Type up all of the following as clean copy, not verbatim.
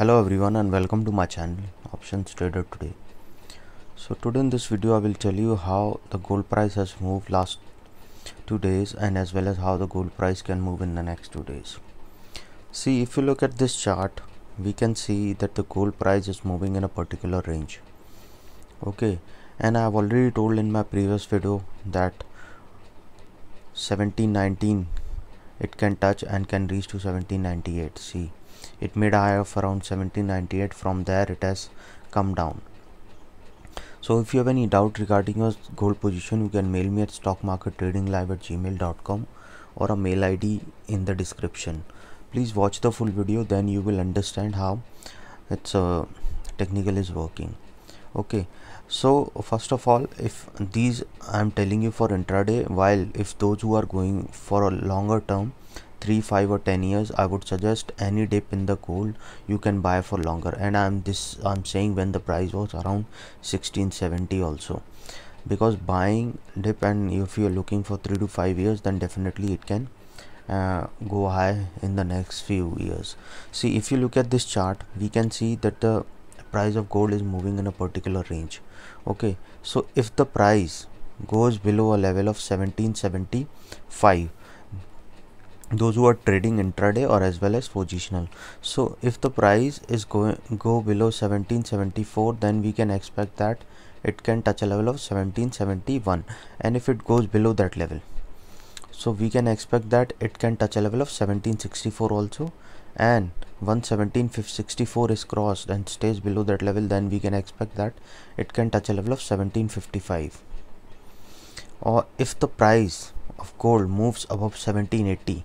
Hello everyone and welcome to my channel Options Trader Today. So today in this video I will tell you how the gold price has moved last 2 days and as well as how the gold price can move in the next 2 days. See, if you look at this chart, we can see that the gold price is moving in a particular range. Okay, and I have already told in my previous video that 1719 it can touch and can reach to 1798. See, it made a high of around 1798. From there it has come down. So if you have any doubt regarding your gold position, you can mail me at stockmarkettradinglive@gmail.com or a mail ID in the description. Please watch the full video, then you will understand how its technical is working. Okay, so first of all, if these I am telling you for intraday, while if those who are going for a longer term 3, 5 or 10 years, I would suggest any dip in the gold you can buy for longer. And I'm saying when the price was around 1670 also, because buying dip, and if you're looking for 3 to 5 years, then definitely it can go high in the next few years. See, if you look at this chart, we can see that the price of gold is moving in a particular range. Okay, so if the price goes below a level of 1775, those who are trading intraday or as well as positional, so if the price is go below 1774, then we can expect that it can touch a level of 1771, and if it goes below that level, so we can expect that it can touch a level of 1764 also. And once 1764 is crossed and stays below that level, then we can expect that it can touch a level of 1755. Or if the price of gold moves above 1780,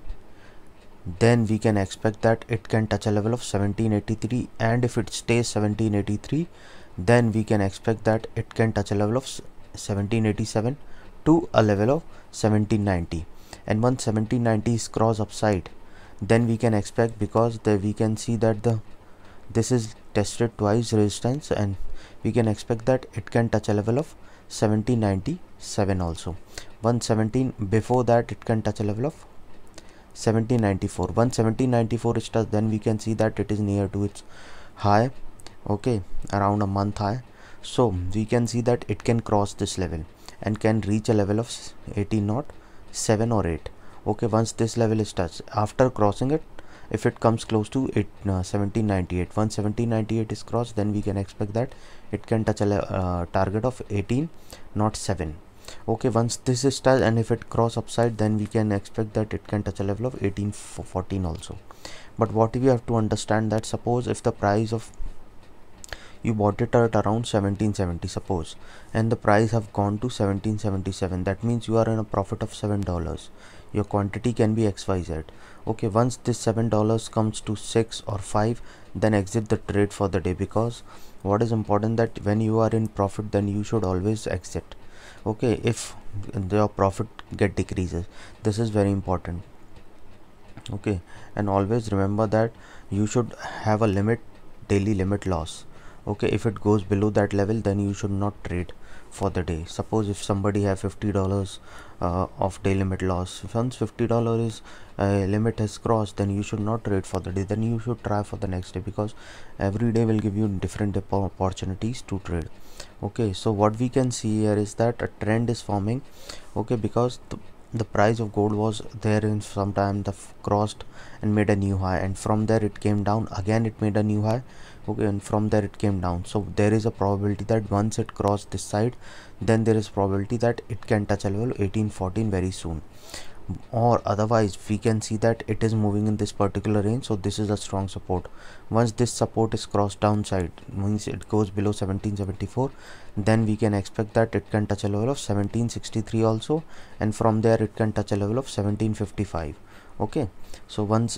then we can expect that it can touch a level of 1783, and if it stays 1783, then we can expect that it can touch a level of 1787 to a level of 1790. And once 1790 is crossed upside, then we can expect, because we can see that this is tested twice resistance, and we can expect that it can touch a level of 1797 also. Once 17 before that, it can touch a level of 1794. Once 1794 is touched, then we can see that it is near to its high, okay, around a month high. So we can see that it can cross this level and can reach a level of 1807 or 8. Okay, once this level is touched, after crossing it, if it comes close to 1798, once 1798 is crossed, then we can expect that it can touch a target of 1807. Okay, once this is touched, and if it cross upside, then we can expect that it can touch a level of 1814 also. But what we have to understand, that suppose if the price of you bought it at around 1770, suppose, and the price have gone to 1777, that means you are in a profit of $7. Your quantity can be XYZ. Okay, once this $7 comes to 6 or 5, then exit the trade for the day, because what is important, that when you are in profit, then you should always exit. Okay, if your profit decreases, this is very important. Okay, and always remember that you should have a limit, daily limit loss. Okay, if it goes below that level, then you should not trade for the day. Suppose if somebody have $50 of day limit loss, once $50 is limit has crossed, then you should not trade for the day, then you should try for the next day, because every day will give you different opportunities to trade. Okay, so what we can see here is that a trend is forming. Okay, because the price of gold was there in some time, crossed and made a new high, and from there it came down again, it made a new high. Okay, and from there it came down. So there is a probability that once it crossed this side, then there is probability that it can touch a level 1814 very soon. Or otherwise, we can see that it is moving in this particular range, so this is a strong support. Once this support is crossed downside, means it goes below 1774, then we can expect that it can touch a level of 1763 also, and from there it can touch a level of 1755. Okay, so once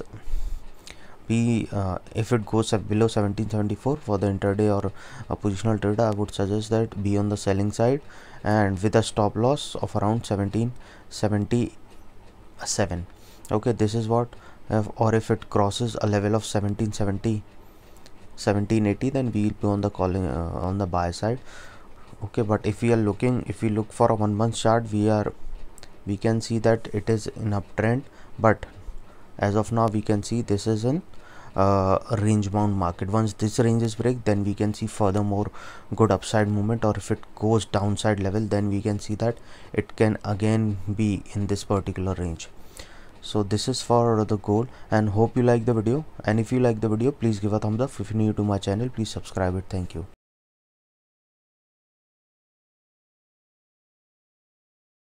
if it goes below 1774 for the intraday or a positional trader, I would suggest that be on the selling side and with a stop loss of around 1777. Okay, this is what or if it crosses a level of 1770, 1780, then we will be on the on the buy side. Okay, but if we look for a 1 month chart, we can see that it is in uptrend, but as of now we can see this is in range bound market. Once this range is break, then we can see further more good upside movement, or if it goes downside level, then we can see that it can again be in this particular range. So this is for the goal, and hope you like the video, and if you like the video, please give a thumbs up. If you're new to my channel, please subscribe it. Thank you.